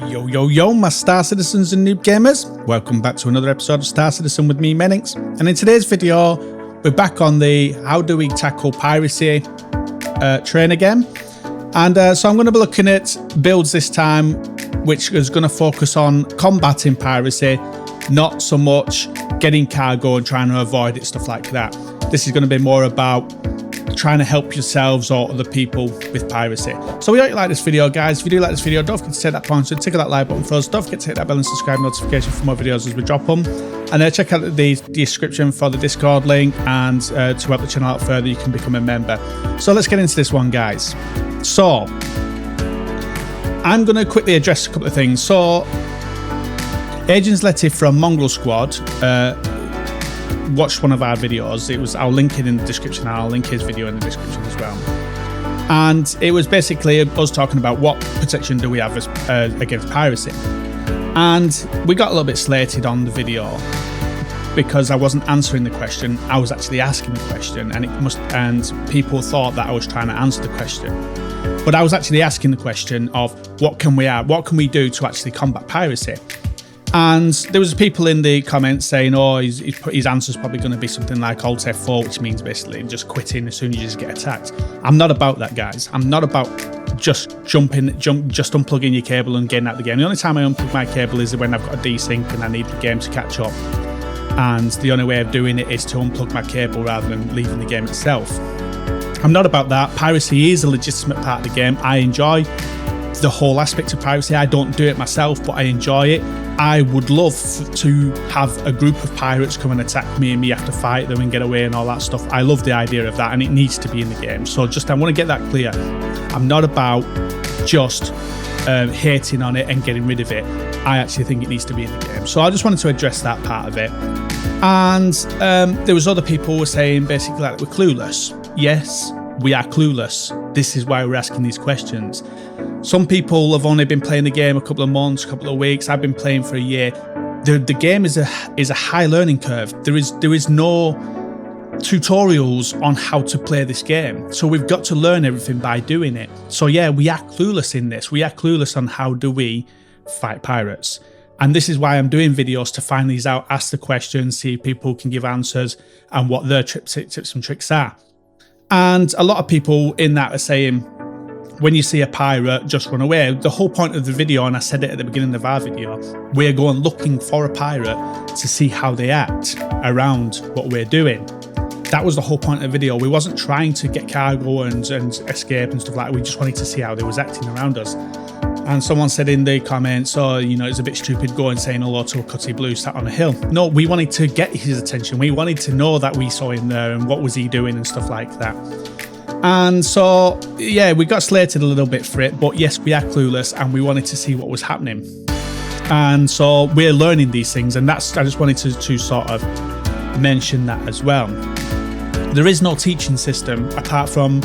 Yo, yo, yo, my Star Citizens and Noob Gamers. Welcome back to another episode of Star Citizen with me, Menix. And in today's video, we're back on the how do we tackle piracy train again. And so I'm going to be looking at builds this time, which is going to focus on combating piracy, not so much getting cargo and trying to avoid it, stuff like that. This is going to be more about trying to help yourselves or other people with piracy. So we hope you like this video, guys. If you do like this video, don't forget to take that point, so tick that like button for us. Don't forget to hit that bell and subscribe notification for more videos as we drop them. And check out the description for the Discord link, and to help the channel out further, you can become a member. So let's get into this one, guys. So I'm going to quickly address a couple of things. So Agens Leti from Mongrel Squad watched one of our videos. I'll link it in the description, and I'll link his video in the description as well. And it was basically us talking about what protection do we have against piracy. And we got a little bit slated on the video because I wasn't answering the question. I was actually asking the question, and people thought that I was trying to answer the question. But I was actually asking the question of what can we do to actually combat piracy? And there was people in the comments saying, oh, his answer's probably going to be something like Alt F4, which means basically just quitting as soon as you just get attacked. I'm not about that, guys. I'm not about just unplugging your cable and getting out of the game. The only time I unplug my cable is when I've got a desync and I need the game to catch up. And the only way of doing it is to unplug my cable rather than leaving the game itself. I'm not about that. Piracy is a legitimate part of the game. I enjoy the whole aspect of piracy. I don't do it myself, but I enjoy it. I would love to have a group of pirates come and attack me and me have to fight them and get away and all that stuff. I love the idea of that, and it needs to be in the game. So I want to get that clear. I'm not about just hating on it and getting rid of it. I actually think it needs to be in the game. So I just wanted to address that part of it. And there was other people who were saying basically that we're clueless. Yes, we are clueless. This is why we're asking these questions. Some people have only been playing the game a couple of months, a couple of weeks. I've been playing for a year. The game is a high learning curve. There is no tutorials on how to play this game. So we've got to learn everything by doing it. So yeah, we are clueless in this. We are clueless on how do we fight pirates. And this is why I'm doing videos, to find these out, ask the questions, see if people can give answers and what their tips and tricks are. And a lot of people in that are saying, when you see a pirate, just run away. The whole point of the video, and I said it at the beginning of our video, we're going looking for a pirate to see how they act around what we're doing. That was the whole point of the video. We wasn't trying to get cargo and escape and stuff like that. We just wanted to see how they was acting around us. And someone said in the comments, oh, it's a bit stupid going saying hello to a cutty blue sat on a hill. No, we wanted to get his attention. We wanted to know that we saw him there and what was he doing and stuff like that. And so, yeah, we got slated a little bit for it, but yes, we are clueless and we wanted to see what was happening. And so we're learning these things, and I just wanted to sort of mention that as well. There is no teaching system apart from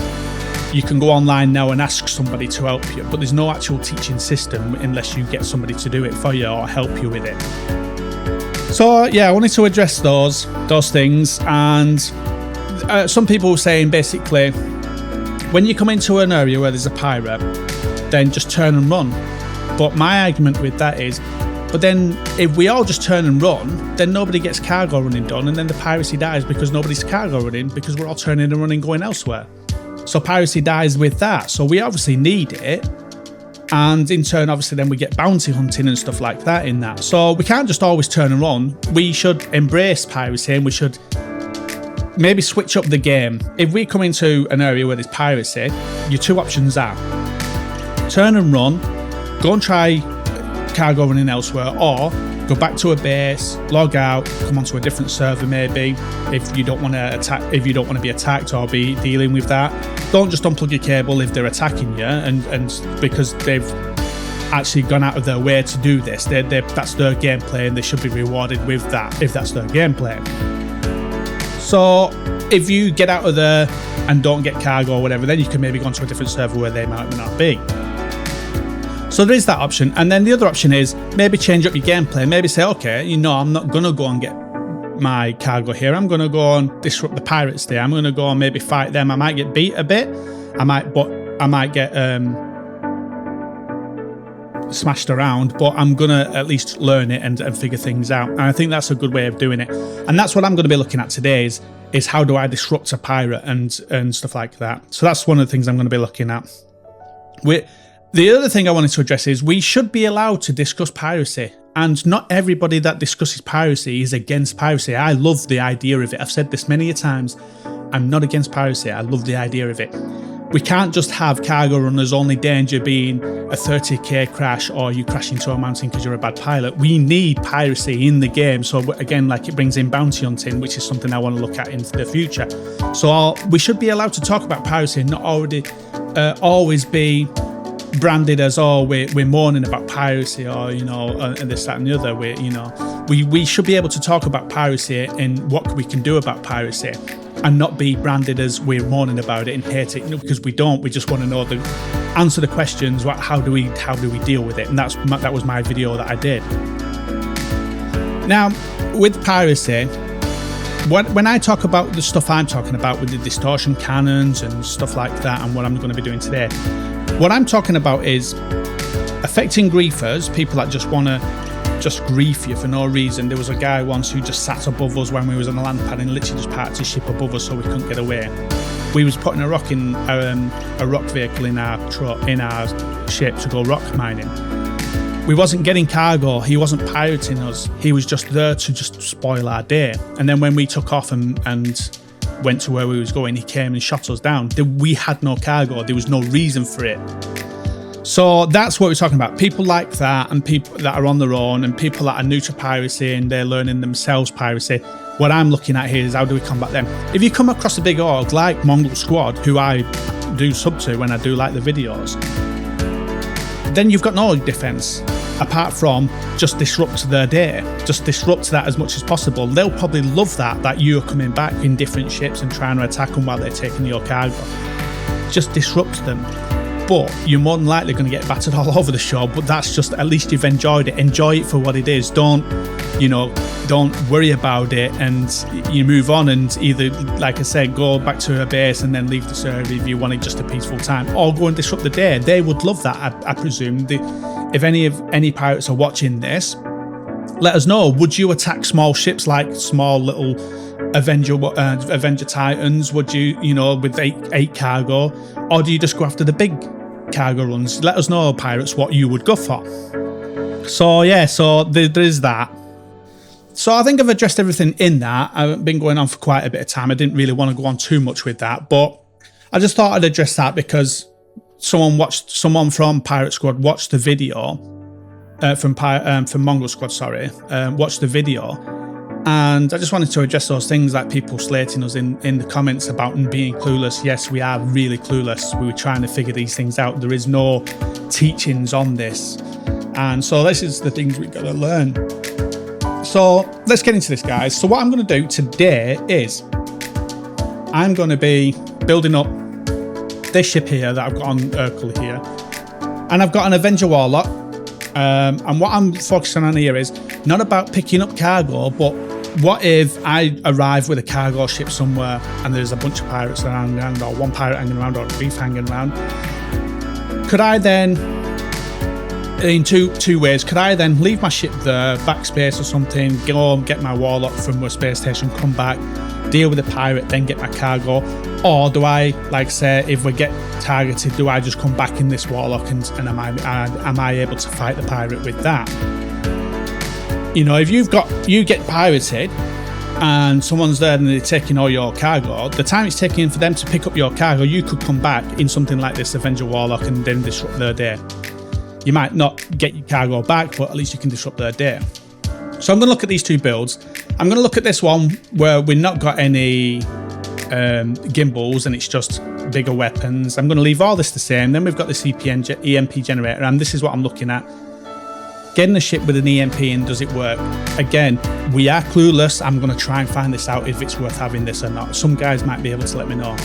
you can go online now and ask somebody to help you, but there's no actual teaching system unless you get somebody to do it for you or help you with it. So yeah, I wanted to address those things. And some people were saying basically, when you come into an area where there's a pirate, then just turn and run. But my argument with that is, but then if we all just turn and run, then nobody gets cargo running done, and then the piracy dies because nobody's cargo running, because we're all turning and running going elsewhere. So piracy dies with that. So we obviously need it. And in turn, obviously, then we get bounty hunting and stuff like that in that. So we can't just always turn and run. We should embrace piracy, and we should maybe switch up the game. If we come into an area where there's piracy, your two options are turn and run, go and try cargo running elsewhere, or go back to a base, log out, come onto a different server maybe if you don't want to be attacked or be dealing with that. Don't just unplug your cable if they're attacking you, and because they've actually gone out of their way to do this. That's their gameplay, and they should be rewarded with that if that's their gameplay. So if you get out of there and don't get cargo or whatever, then you can maybe go onto a different server where they might not be. So there is that option. And then the other option is maybe change up your gameplay. Maybe say, okay, I'm not going to go and get my cargo here. I'm going to go and disrupt the pirates there. I'm going to go and maybe fight them. I might get beat a bit. I might get smashed around, but I'm gonna at least learn it and figure things out. And I think that's a good way of doing it. And that's what I'm going to be looking at today is how do I disrupt a pirate and stuff like that. So that's one of the things I'm going to be looking at. The other thing I wanted to address is we should be allowed to discuss piracy. And not everybody that discusses piracy is against piracy. I love the idea of it. I've said this many a times. I'm not against piracy. I love the idea of it. We can't just have cargo runners, only danger being a 30k crash or you crash into a mountain because you're a bad pilot. We need piracy in the game. So again, like it brings in bounty hunting, which is something I want to look at into the future. So we should be allowed to talk about piracy and not always be branded as, oh, we're mourning about piracy, or and this, that and the other. We should be able to talk about piracy and what we can do about piracy, and not be branded as we're mourning about it and hate it, because we don't. We just want to know answer the questions. How do we deal with it? And that was my video that I did. Now with piracy, when I talk about the stuff I'm talking about with the distortion cannons and stuff like that, and what I'm going to be doing today, what I'm talking about is affecting griefers, people that just want to just grief you for no reason. There was a guy once who just sat above us when we was on a land pad and literally just parked his ship above us so we couldn't get away. We was putting a rock vehicle in our ship to go rock mining. We wasn't getting cargo. He wasn't pirating us. He was just there to just spoil our day. And then when we took off and went to where we was going, he came and shot us down. We had no cargo. There was no reason for it. So that's what we're talking about. People like that, and people that are on their own, and people that are new to piracy and they're learning themselves piracy. What I'm looking at here is how do we combat them? If you come across a big org like Mongol Squad, who I do sub to when I do like the videos, then you've got no defense apart from just disrupt their day. Just disrupt that as much as possible. They'll probably love that you're coming back in different ships and trying to attack them while they're taking your cargo. Just disrupt them. But you're more than likely going to get battered all over the show, but that's just, at least you've enjoyed it. Enjoy it for what it is. Don't worry about it, and you move on and either, like I said, go back to a base and then leave the server if you wanted just a peaceful time, or go and disrupt the day. They would love that, I presume. If any pirates are watching this, let us know. Would you attack small ships like small little Avenger Titans? Would you, with eight cargo, or do you just go after the big cargo runs? Let us know, pirates, what you would go for. So yeah, there is that. So I think I've addressed everything in that. I've been going on for quite a bit of time. I didn't really want to go on too much with that, but I just thought I'd address that because someone from Pirate Squad watched the video from Mongol Squad, watched the video, and I just wanted to address those things, like people slating us in the comments about being clueless. Yes, we are really clueless. We were trying to figure these things out. There is no teachings on this, and so this is the things we've got to learn. So let's get into this, guys. So what I'm going to do today is I'm going to be building up this ship here that I've got on Urkel here, and I've got an Avenger Warlock, and what I'm focusing on here is not about picking up cargo, but what if I arrive with a cargo ship somewhere and there's a bunch of pirates hanging around, or one pirate hanging around, or a grief hanging around? Could I then, in two ways, could I then leave my ship there, backspace or something, go and get my Warlock from a space station, come back, deal with the pirate, then get my cargo? Or do I, like say, if we get targeted, do I just come back in this Warlock and am I able to fight the pirate with that? If you get pirated and someone's there and they're taking all your cargo, the time it's taking for them to pick up your cargo, you could come back in something like this Avenger Warlock and then disrupt their day. You might not get your cargo back, but at least you can disrupt their day. So I'm going to look at these two builds. I'm going to look at this one where we've not got any gimbals and it's just bigger weapons. I'm going to leave all this the same. Then we've got this EMP generator, and this is what I'm looking at. Getting a ship with an EMP, and does it work? Again, we are clueless. I'm going to try and find this out, if it's worth having this or not. Some guys might be able to let me know.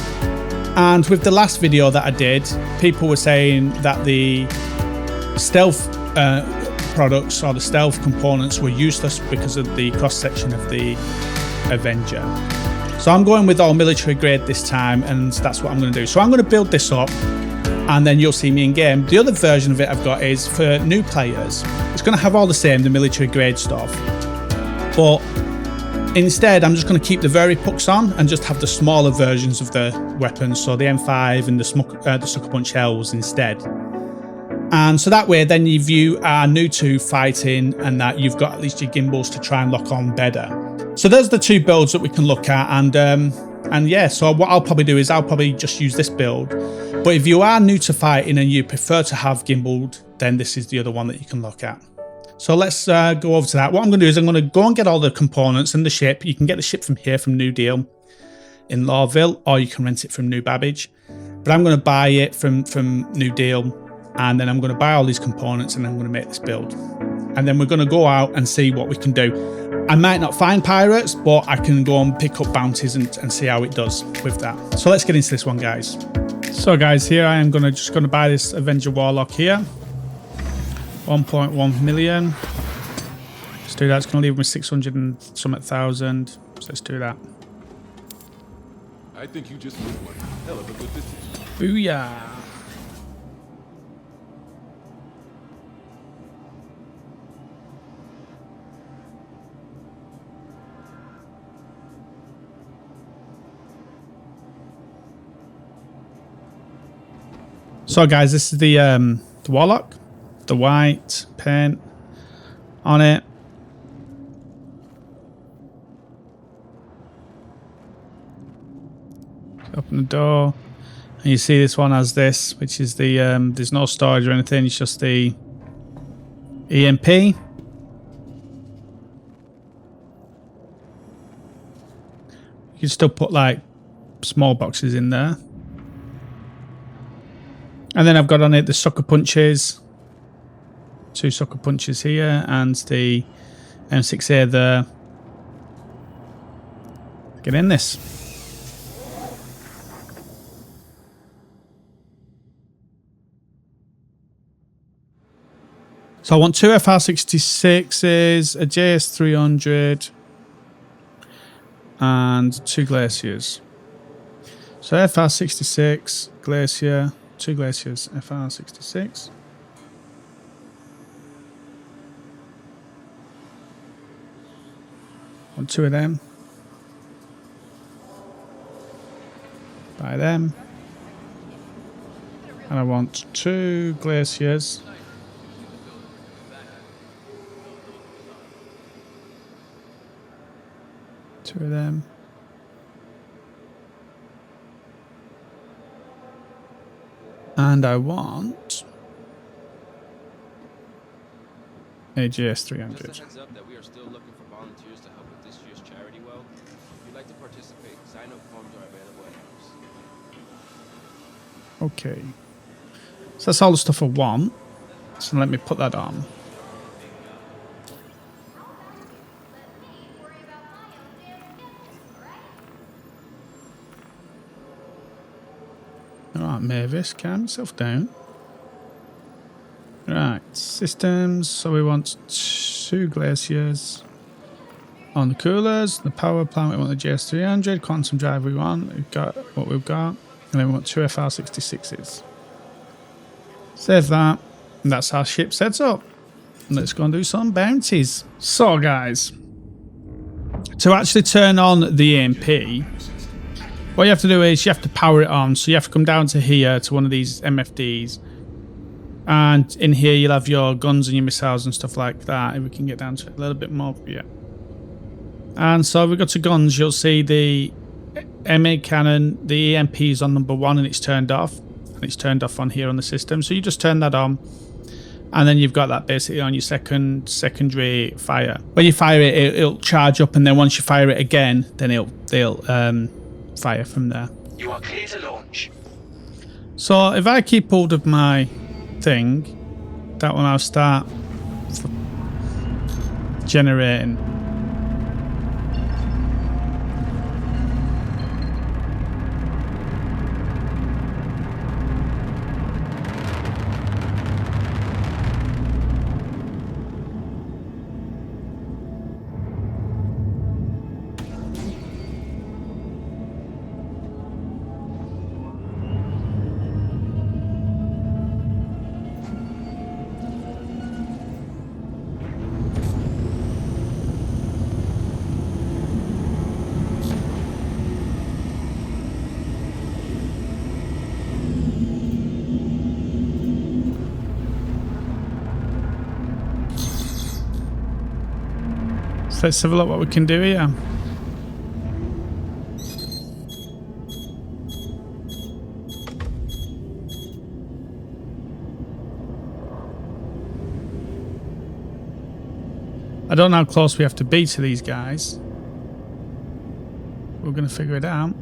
And with the last video that I did, people were saying that the stealth products or the stealth components were useless because of the cross-section of the Avenger. So I'm going with all military grade this time, and that's what I'm going to do. So I'm going to build this up. and then you'll see me in game. The other version of it I've got is for new players. It's going to have all the same, the military grade stuff, but instead I'm just going to keep the very pucks on and just have the smaller versions of the weapons, so the M5 and the Sucker Punch Shells instead. And so that way then if you are new to fighting and that you've got at least your gimbals to try and lock on better. So there's the two builds that we can look at, and yeah, so what I'll probably do is I'll probably just use this build. But if you are new to fighting and you prefer to have gimbaled, then this is the other one that you can look at. So let's go over to that. What I'm going to do is I'm going to go and get all the components and the ship. You can get the ship from here, from New Deal in Lawville, or you can rent it from New Babbage. But I'm going to buy it from New Deal, and then I'm going to buy all these components and I'm going to make this build. And then we're going to go out and see what we can do. I might not find pirates, but I can go and pick up bounties and see how it does with that. So let's get into this one, guys. So guys, here I am just going to buy this Avenger Warlock here. 1.1 million. Let's do that. It's going to leave me 600 and some thousand. So let's do that. I think you just made one hell of a good decision. Booyah. So guys, this is the Warlock, the white paint on it. Open the door, and you see this one has this, which is the there's no storage or anything. It's just the EMP. You can still put like small boxes in there. And then I've got on it the Sucker Punches. 2 Sucker Punches here and the M6A there. Get in this. So I want 2 FR66s, a JS300 and 2 Glaciers. So FR66, Glacier, 2 Glaciers, FR66. Want 2 of them. Buy them. And I want 2 Glaciers. Two of them. And I want a GS300. Just a heads up that we are still looking for volunteers to help with this year's charity well. If you'd like to participate, sign-up forms are available at Noobs. Okay. So that's all the stuff I want. So let me put that on. Alright, Mavis, calm yourself down. Right, systems. So we want 2 Glaciers on the coolers, the power plant. We want the GS300, quantum drive. We want. We've got what we've got, and then we want 2 FR66s. Save that, and that's our ship sets up. Let's go and do some bounties. So, guys, to actually turn on the EMP, what you have to do is you have to power it on. So you have to come down to here to one of these MFDs. And in here you'll have your guns and your missiles and stuff like that. If we can get down to it a little bit more. Yeah. And so if we go to guns, you'll see the MA cannon, the EMP is on number 1 and it's turned off. And it's turned off on here on the system. So you just turn that on. And then you've got that basically on your secondary fire. When you fire it, it'll charge up, and then once you fire it again, then they'll fire from there. You are clear to launch. So if I keep hold of my thing, that one I'll start generating. So let's have a look what we can do here. I don't know how close we have to be to these guys. We're going to figure it out.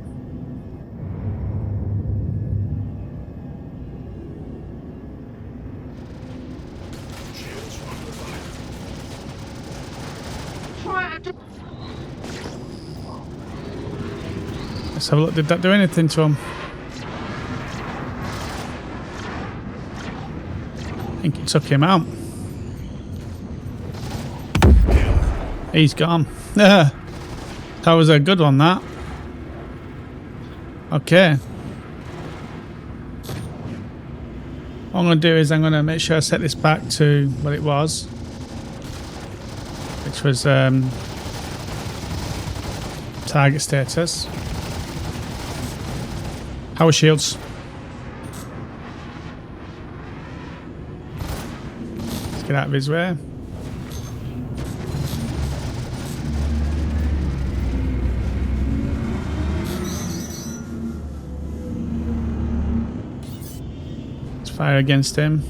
Let's have a look. Did that do anything to him? I think it took him out. He's gone. That was a good one, that. Okay. What I'm going to do is I'm going to make sure I set this back to what it was. Which was target status. Power shields. Let's get out of his way. Let's fire against him.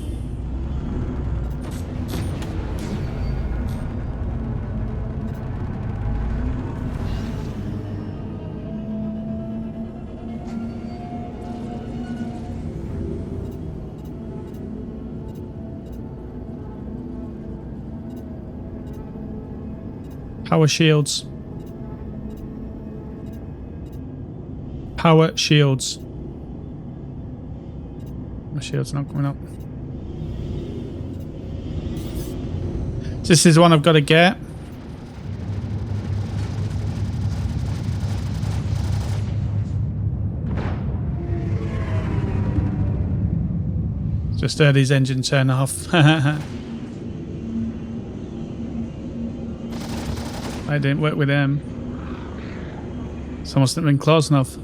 Power shields. Power shields. My shield's not coming up. So this is one I've got to get. Just heard his engine turn off. I didn't work with him. So I must have been close enough.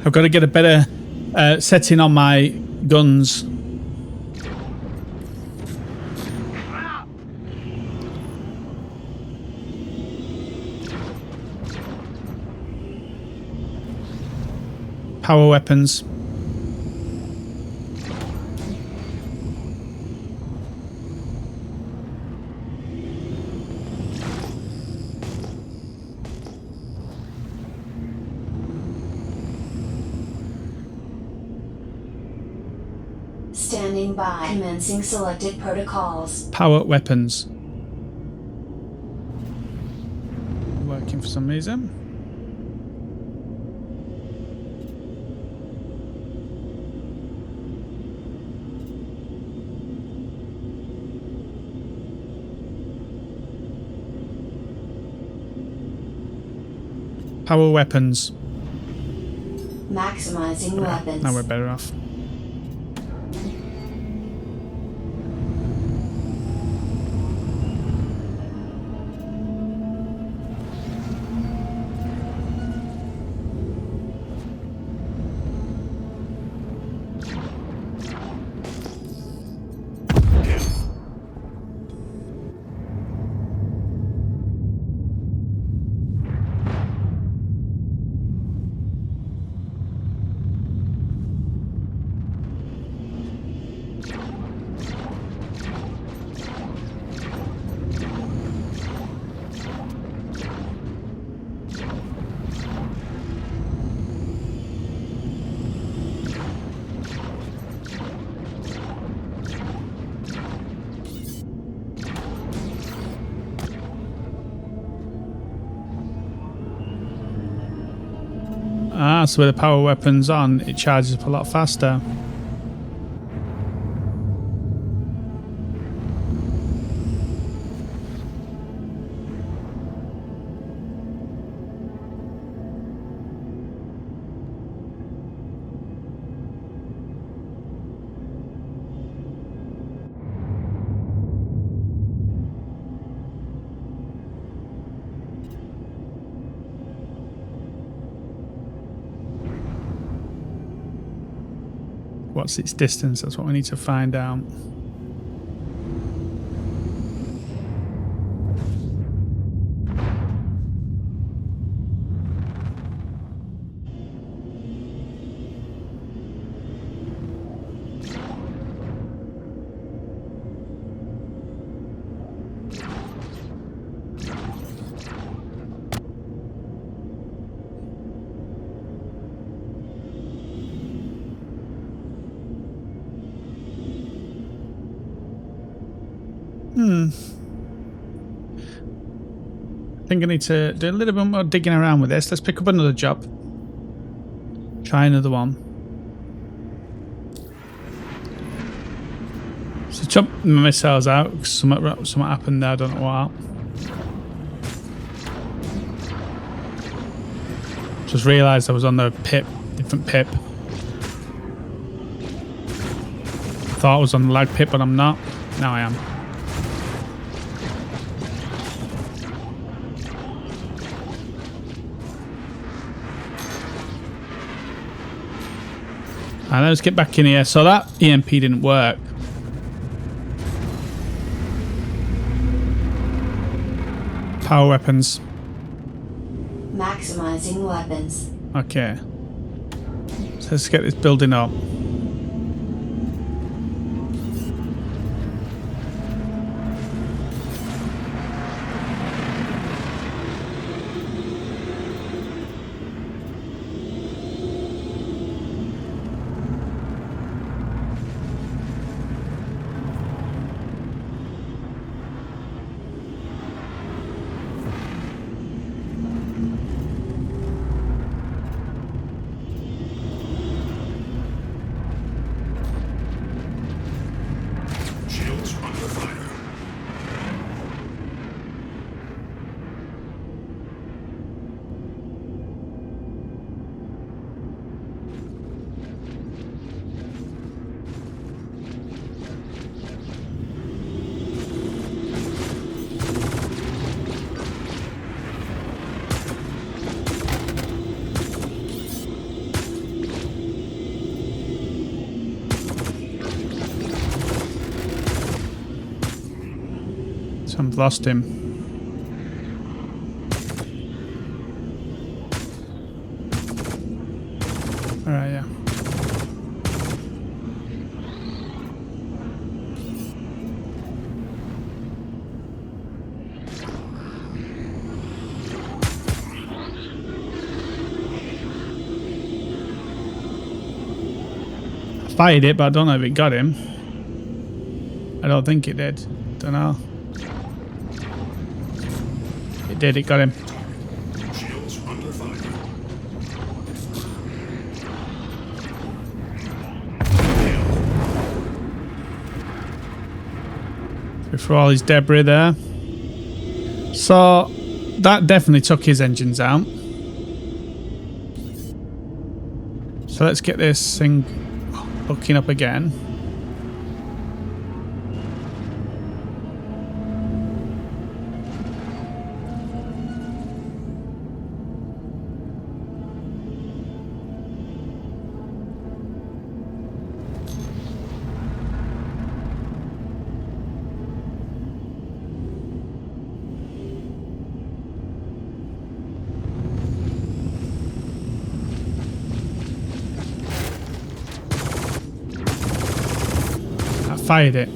I've got to get a better setting on my guns. Power weapons. Standing by. Commencing selected protocols. Power weapons. Working for some reason. Power weapons. Maximizing weapons. Now we're better off. Ah, so with the power weapons on, it charges up a lot faster. What's its distance? That's what we need to find out. I think I need to do a little bit more digging around with this. Let's pick up another job. Try another one. So jump my missiles out because something happened there. I don't know what. Just realised I was on the pip, different pip. Thought I was on the lag pip, but I'm not. Now I am. And let's get back in here. So that EMP didn't work. Power weapons. Maximizing weapons. Okay. So let's get this building up. So I've lost him. Alright, yeah. I fired it, but I don't know if it got him. I don't think it did. Don't know. It did, it got him. Shields under fire. For all his debris there. So that definitely took his engines out. So let's get this thing hooking up again. Fired it.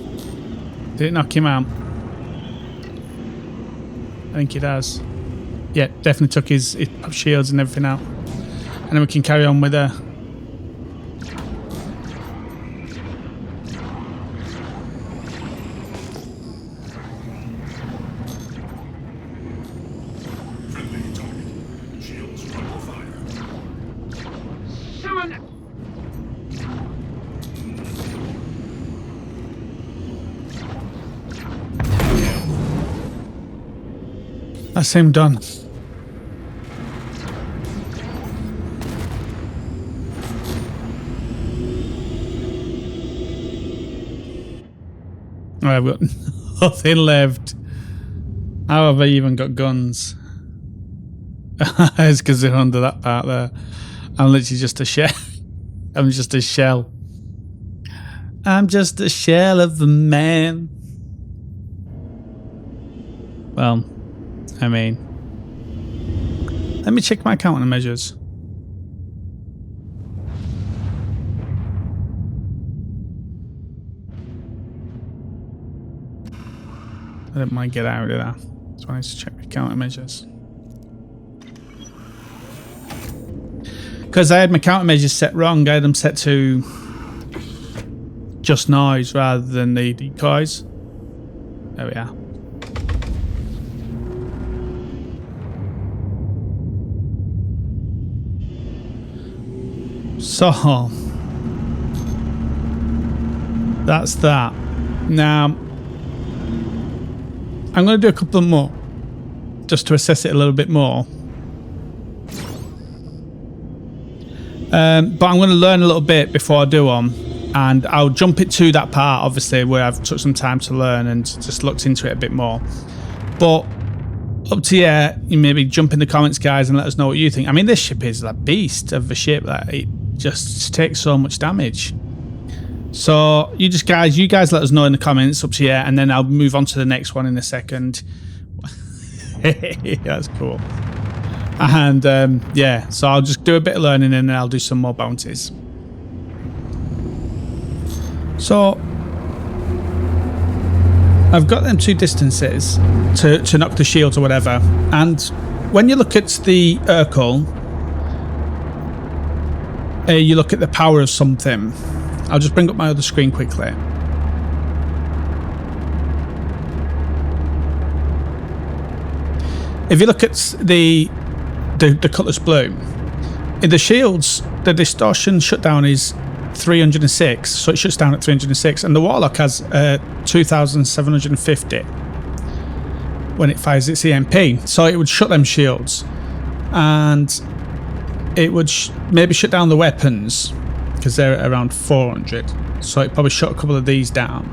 Did it knock him out? I think it has. Yeah, definitely took his shields and everything out. And then we can carry on with her. Friendly target. Shields under fire. That's him done. I've got nothing left. How have I even got guns? It's because they're under that part there. I'm literally just a shell. I'm just a shell. I'm just a shell of a man. Well, I mean, let me check my countermeasures. I don't mind get out of that. So I need to check my countermeasures. Because I had my countermeasures set wrong. I had them set to just noise rather than the decoys. There we are. So that's that. Now I'm going to do a couple more just to assess it a little bit more. But I'm going to learn a little bit before I do them, and I'll jump it to that part obviously where I've took some time to learn and just looked into it a bit more. But up to you maybe jump in the comments, guys, and let us know what you think. I mean, this ship is a beast of a ship. That it just takes so much damage. So you guys let us know in the comments, up to you, and then I'll move on to the next one in a second. That's cool. And yeah, so I'll just do a bit of learning and then I'll do some more bounties. So I've got them two distances to knock the shields or whatever, and when you look at the Urkel, you look at the power of something. I'll just bring up my other screen quickly. If you look at the Cutlass Blue, in the shields, the distortion shutdown is 306, so it shuts down at 306, and the Warlock has 2750 when it fires its EMP, so it would shut them shields, and it would maybe shut down the weapons because they're at around 400, so it probably shut a couple of these down.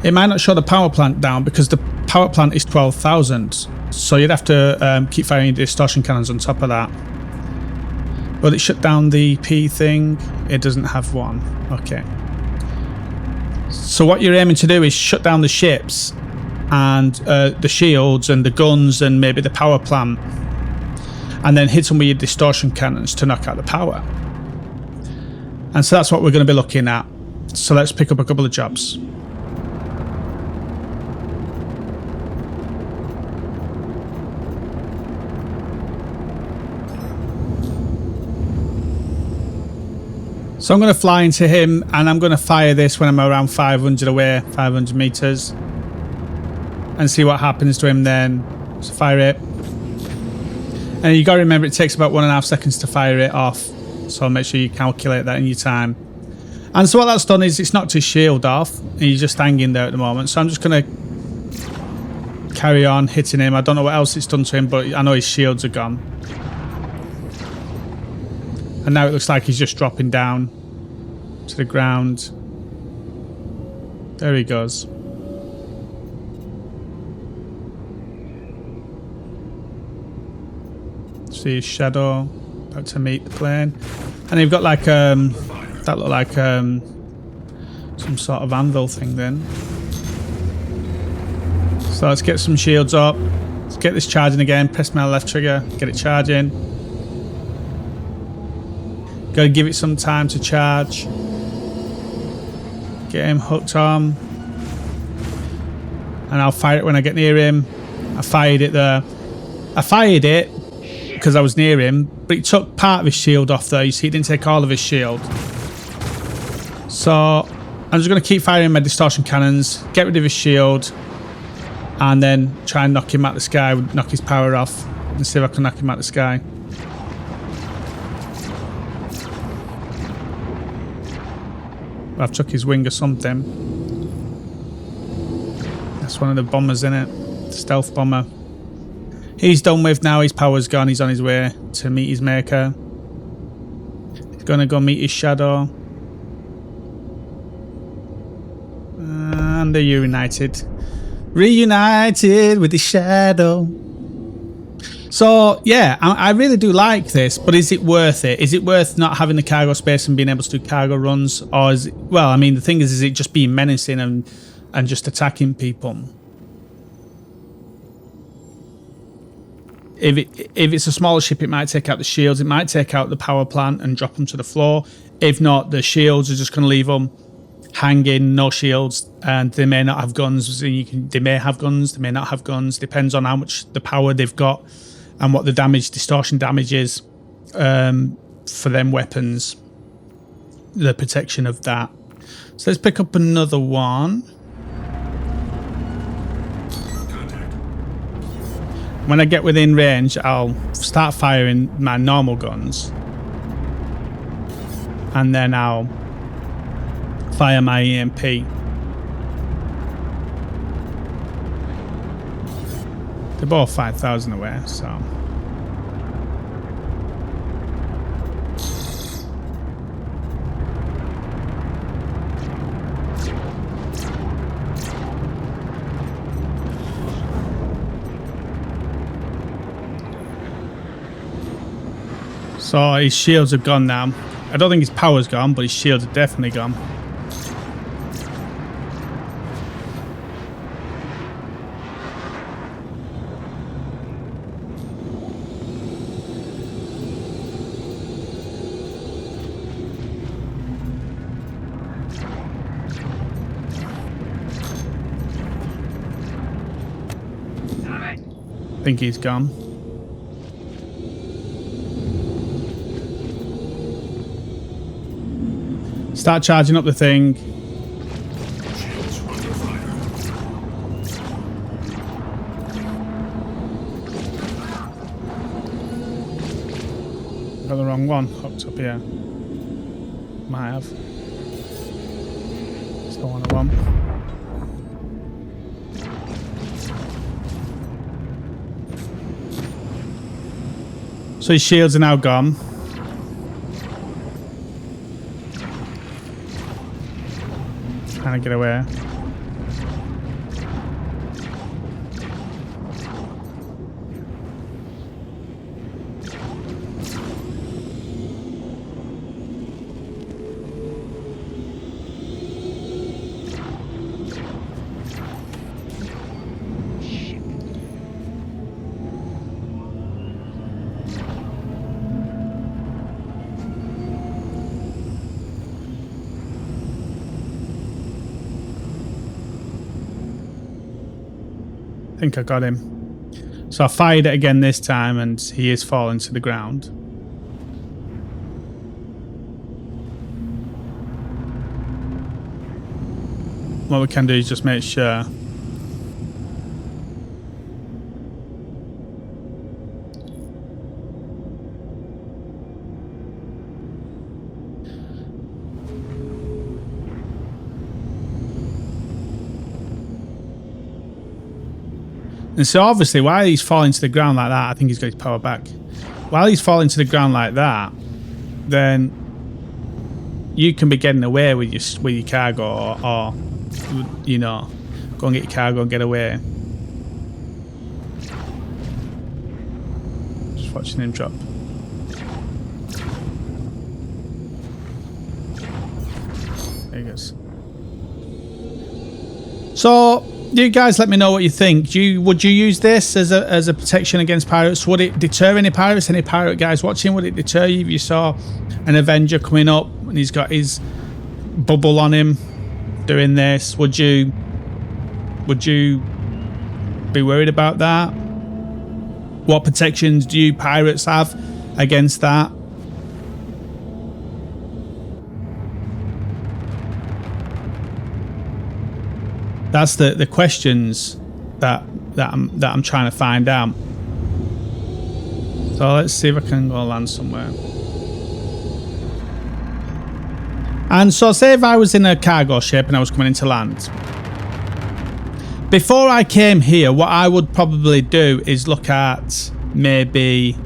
It might not shut the power plant down because the power plant is 12,000, so you'd have to keep firing distortion cannons on top of that. Will it shut down the P thing? It doesn't have one. Okay. So what you're aiming to do is shut down the ships and the shields and the guns and maybe the power plant, and then hit them with your distortion cannons to knock out the power. And so that's what we're going to be looking at. So let's pick up a couple of jobs. So I'm going to fly into him and I'm going to fire this when I'm around 500 away, 500 meters, and see what happens to him then. So fire it. And you got to remember it takes about 1.5 seconds to fire it off. So make sure you calculate that in your time. And so what that's done is it's knocked his shield off and he's just hanging there at the moment. So I'm just going to carry on hitting him. I don't know what else it's done to him, but I know his shields are gone. And now it looks like he's just dropping down to the ground. There he goes. See his shadow about to meet the plane. And you've got like that looked like some sort of anvil thing then. So let's get some shields up. Let's get this charging again. Press my left trigger, get it charging. Gotta give it some time to charge. Get him hooked on. And I'll fire it when I get near him. I fired it there. I fired it because I was near him, but it took part of his shield off there. You see, it didn't take all of his shield. So I'm just gonna keep firing my distortion cannons, get rid of his shield, and then try and knock him out the sky, knock his power off, and see if I can knock him out the sky. I've took his wing or something. That's one of the bombers in it. Stealth bomber. He's done with now. His power's gone. He's on his way to meet his maker. He's gonna go meet his shadow. And they're reunited. Reunited with his shadow. So yeah, I really do like this, but is it worth it? Is it worth not having the cargo space and being able to do cargo runs? Or is it, well, I mean, the thing is it just being menacing and just attacking people? If it's a smaller ship, it might take out the shields, it might take out the power plant and drop them to the floor. If not, the shields are just going to leave them hanging, no shields, and they may not have guns. They may have guns, they may not have guns, depends on how much the power they've got and what the damage, distortion damage is for them weapons, the protection of that. So let's pick up another one. When I get within range, I'll start firing my normal guns, and then I'll fire my EMP. They're both 5,000 away, so. So his shields have gone now. I don't think his power's gone, but his shields are definitely gone. I think he's gone. Start charging up the thing. Got the wrong one hooked up here. Might have. It's the one I want. So his shields are now gone. Trying to get away. I think I got him. So I fired it again this time and he is falling to the ground. What we can do is just make sure. And so obviously while he's falling to the ground like that, I think he's got his power back. While he's falling to the ground like that, then you can be getting away with your cargo or you know, go and get your cargo and get away. Just watching him drop. There he goes. So you guys let me know what you think. Would you use this as a protection against pirates? Would it deter any pirates? Any pirate guys watching? Would it deter you if you saw an Avenger coming up and he's got his bubble on him doing this? Would you be worried about that? What protections do you pirates have against that? That's the questions that I'm trying to find out. So let's see if I can go land somewhere. And so say if I was in a cargo ship and I was coming into land. Before I came here, what I would probably do is look at maybe,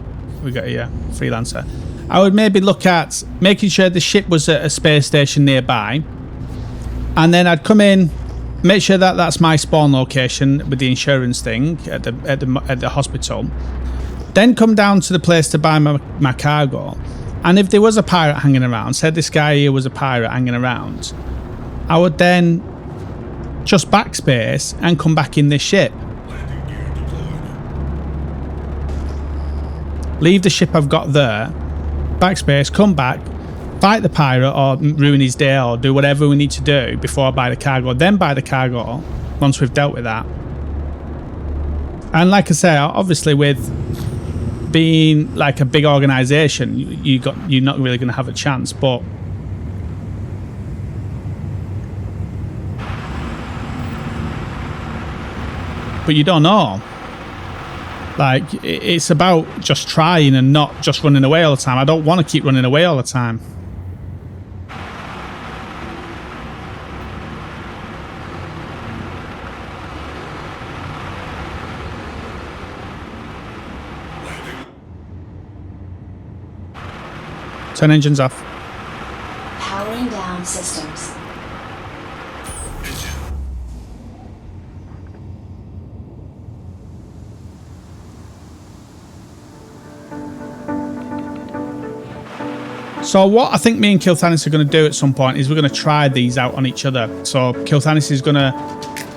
we got here, Freelancer. I would maybe look at making sure the ship was at a space station nearby. And then I'd come in, make sure that that's my spawn location with the insurance thing at the hospital. Then come down to the place to buy my cargo. And if there was a pirate hanging around, said this guy here was a pirate hanging around, I would then just backspace and come back in this ship. Leave the ship I've got there, backspace, come back, fight the pirate or ruin his day or do whatever we need to do before I buy the cargo. Then buy the cargo once we've dealt with that. And like I say, obviously with being like a big organization, you're not really going to have a chance, but you don't know. Like, it's about just trying and not just running away all the time. I don't want to keep running away all the time. Turn engines off. Powering down systems. So what I think me and Kilthanis are going to do at some point is we're going to try these out on each other. So Kilthanis is going to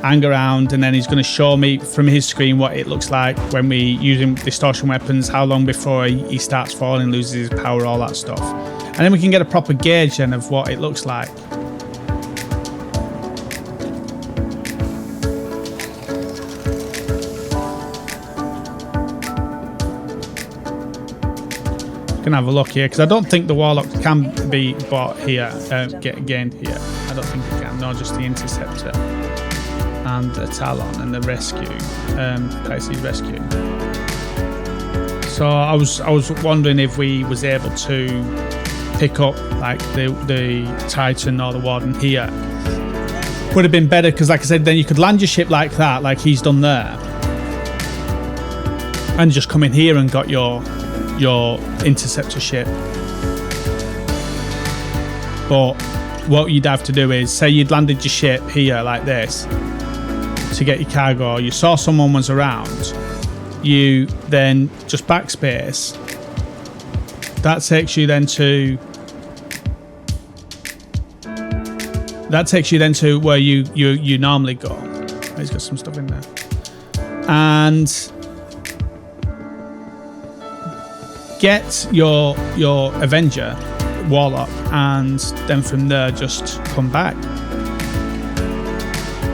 hang around and then he's going to show me from his screen what it looks like when we using distortion weapons, how long before he starts falling, loses his power, all that stuff. And then we can get a proper gauge then of what it looks like. Can have a look here because I don't think the warlock can be bought here, gained here. I don't think it can. No, just the interceptor and the talon and the rescue, piracy rescue. So I was wondering if we was able to pick up like the Titan or the Warden here. Would have been better because, like I said, then you could land your ship like that, like he's done there, and just come in here and got your interceptor ship. But what you'd have to do is say you'd landed your ship here like this to get your cargo, you saw someone was around, you then just backspace, that takes you then to where you normally go. He's got some stuff in there, and get your Avenger Warlock, and then from there just come back.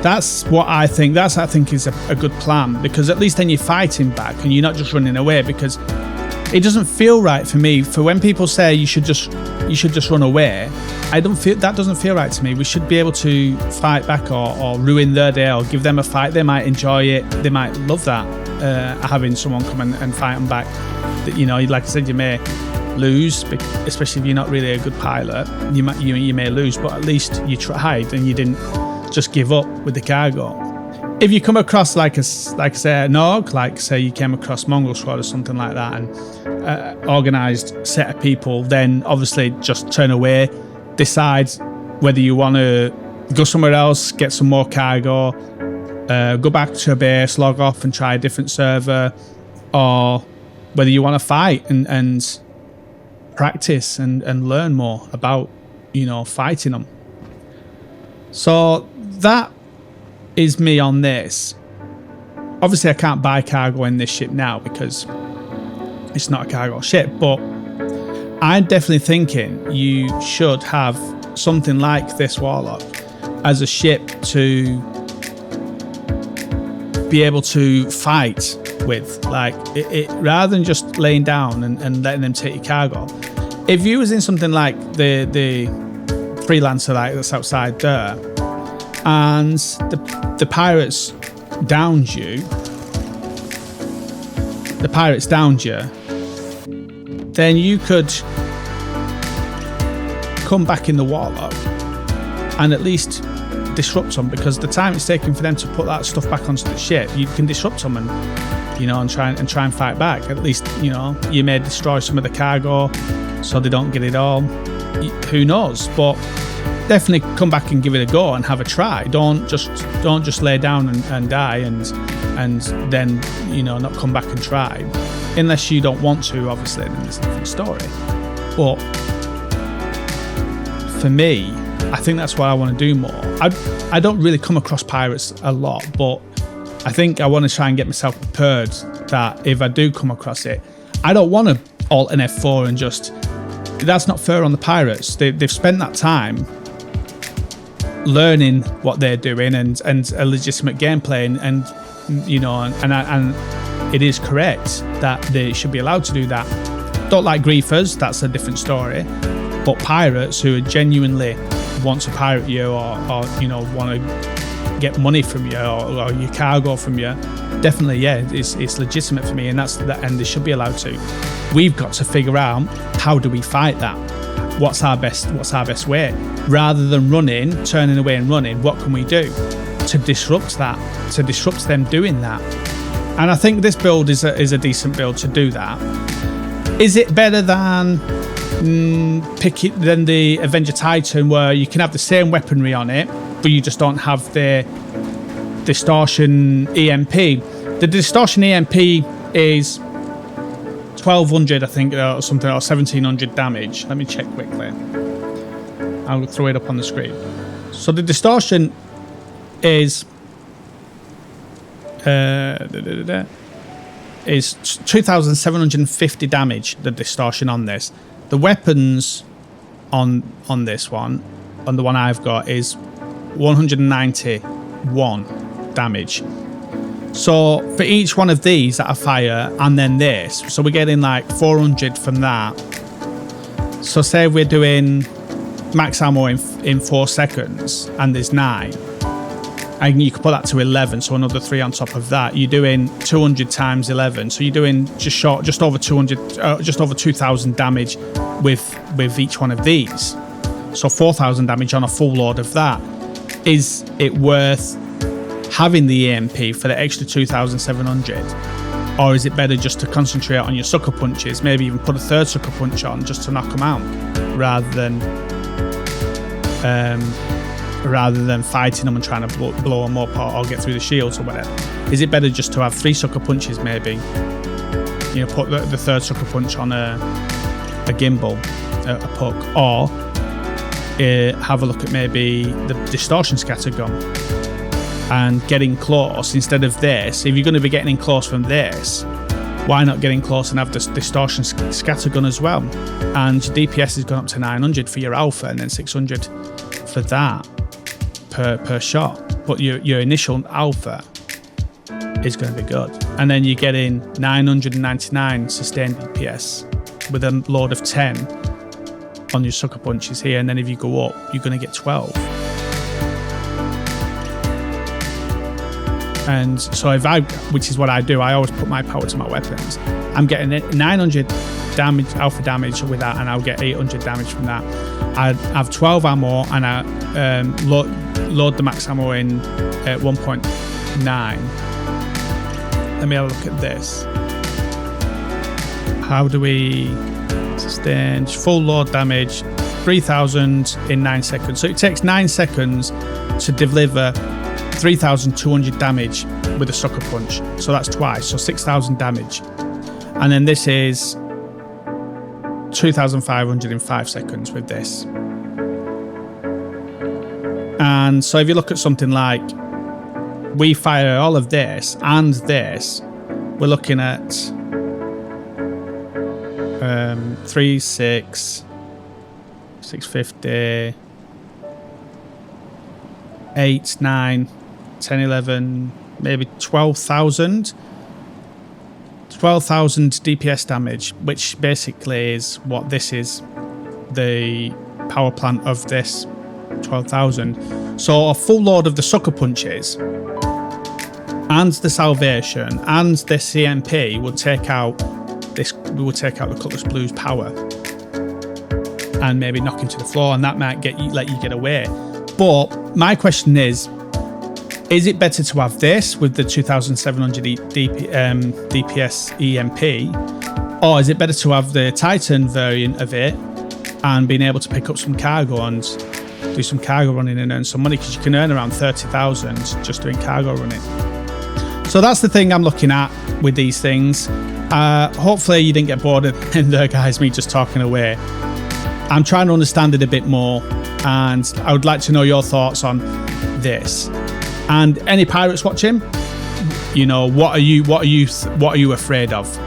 That's what I think. That's, I think, is a good plan, because at least then you're fighting back and you're not just running away. Because it doesn't feel right for me. For when people say you should just run away, that doesn't feel right to me. We should be able to fight back or ruin their day or give them a fight. They might enjoy it. They might love that, having someone come and fight them back. You know, like I said, you may lose, especially if you're not really a good pilot. You may lose, but at least you tried and you didn't just give up with the cargo. If you come across like say an orc, like say you came across Mongol Squad or something like that, and organised set of people, then obviously just turn away, decide whether you want to go somewhere else, get some more cargo, go back to a base, log off and try a different server, or whether you want to fight and practice and learn more about, fighting them. So that is me on this. Obviously I can't buy cargo in this ship now because it's not a cargo ship, but I'm definitely thinking you should have something like this Warlock as a ship to be able to fight with, like it rather than just laying down and letting them take your cargo. If you was in something like the Freelancer, like that's outside there, and the pirates downs you, the pirates downed you, then you could come back in the warlock and at least disrupt them, because the time it's taking for them to put that stuff back onto the ship, you can disrupt them and, you know, and try and fight back. At least, you know, you may destroy some of the cargo so they don't get it all. Who knows? But definitely come back and give it a go and have a try. Don't just lay down and die and then, you know, not come back and try. Unless you don't want to, obviously, then it's a different story. But for me, I think that's what I want to do more. I don't really come across pirates a lot, but I think I want to try and get myself prepared that if I do come across it, I don't want to alt an F4 and just... That's not fair on the pirates. They've spent that time learning what they're doing and a legitimate gameplay, and you know, and it is correct that they should be allowed to do that. Don't like griefers, that's a different story. But pirates who genuinely want to pirate you or you know, want to get money from you or your cargo from you, definitely, yeah, it's legitimate for me, and and they should be allowed to. We've got to figure out, how do we fight that? What's our best way? Rather than running, turning away and running, what can we do to disrupt that? To disrupt them doing that? And I think this build is a decent build to do that. Is it better than than the Avenger Titan, where you can have the same weaponry on it, but you just don't have the distortion EMP? The distortion EMP is 1200, I think, or something, or 1700 damage. Let me check quickly. I'll throw it up on the screen. So the distortion is 2750 damage, the distortion on this. The weapons on this one, on the one I've got, is 191 damage. So for each one of these that I fire, and then this, so we're getting like 400 from that. So say we're doing max ammo in 4 seconds, and there's 9, and you can put that to 11, so another 3 on top of that. You're doing 200 times 11, so you're doing just over 200, just over 2,000 damage with each one of these. So 4,000 damage on a full load of that. Is it worth having the EMP for the extra 2,700, or is it better just to concentrate on your sucker punches? Maybe even put a third sucker punch on just to knock them out, rather than fighting them and trying to blow them up or get through the shields or whatever. Is it better just to have 3 sucker punches, maybe? You know, put the third sucker punch on a gimbal, a puck, or have a look at maybe the distortion scatter gun and getting close instead of this. If you're going to be getting in close from this, why not get in close and have the distortion scatter gun as well? And your DPS has gone up to 900 for your alpha, and then 600 for that per shot. But your initial alpha is going to be good, and then you're getting 999 sustained DPS with a load of 10 on your sucker punches here, and then if you go up, you're going to get 12. And so which is what I do, I always put my power to my weapons. I'm getting 900 damage, alpha damage with that, and I'll get 800 damage from that. I have 12 ammo, and I load the max ammo in at 1.9. Let me have a look at this. How do we sustain full load damage? 3,000 in 9 seconds. So it takes 9 seconds to deliver 3,200 damage with a sucker punch. So that's twice, so 6,000 damage. And then this is 2,500 in 5 seconds with this. And so if you look at something like, we fire all of this and this, we're looking at 3, 6, 650, 8, 9, 10, 11, maybe 12,000 DPS damage, which basically is what this is, the power plant of this, 12,000. So a full load of the sucker punches and the salvation and this EMP would take out this. Would take out the Cutlass Blue's power, and maybe knock him to the floor, and that might let you get away. But my question is it better to have this with the 2700 DPS EMP, or is it better to have the Titan variant of it and being able to pick up some cargo and do some cargo running and earn some money, because you can earn around 30,000 just doing cargo running. So that's the thing I'm looking at with these things. Hopefully you didn't get bored in there, guys, me just talking away. I'm trying to understand it a bit more, and I would like to know your thoughts on this. And any pirates watching, you know, what are you afraid of?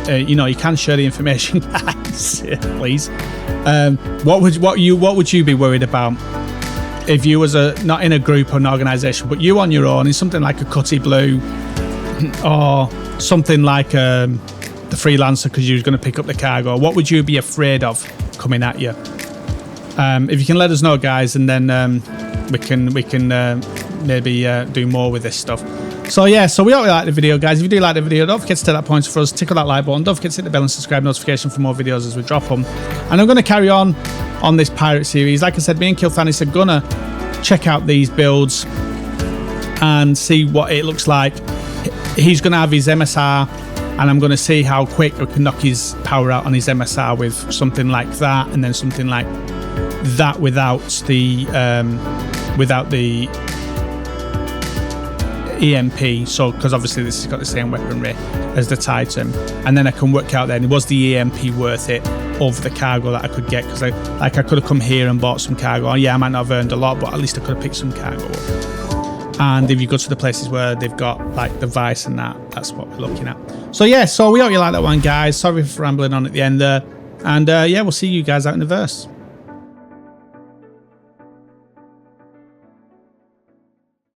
You know, you can share the information, guys, please. What would you be worried about if you was not in a group or an organisation, but you on your own in something like a Cutty Blue or something like the Freelancer, because you was going to pick up the cargo? What would you be afraid of coming at you? If you can let us know, guys, and then we can maybe do more with this stuff. So yeah, so we hope you like the video, guys. If you do like the video, don't forget to take that point for us, tickle that like button, don't forget to hit the bell and subscribe notification for more videos as we drop them. And I'm going to carry on this pirate series. Like I said, me and Kilthanis are gonna check out these builds and see what it looks like. He's gonna have his MSR, and I'm gonna see how quick we can knock his power out on his MSR with something like that, and then something like that without the EMP. So because obviously this has got the same weaponry as the Titan, and then I can work out then, was the EMP worth it over the cargo that I could get? Because I could have come here and bought some cargo. Yeah, I might not have earned a lot, but at least I could have picked some cargo up. And if you go to the places where they've got like the Vice and that's what we're looking at. So yeah, so we hope you like that one, guys. Sorry for rambling on at the end there, and yeah, we'll see you guys out in the verse.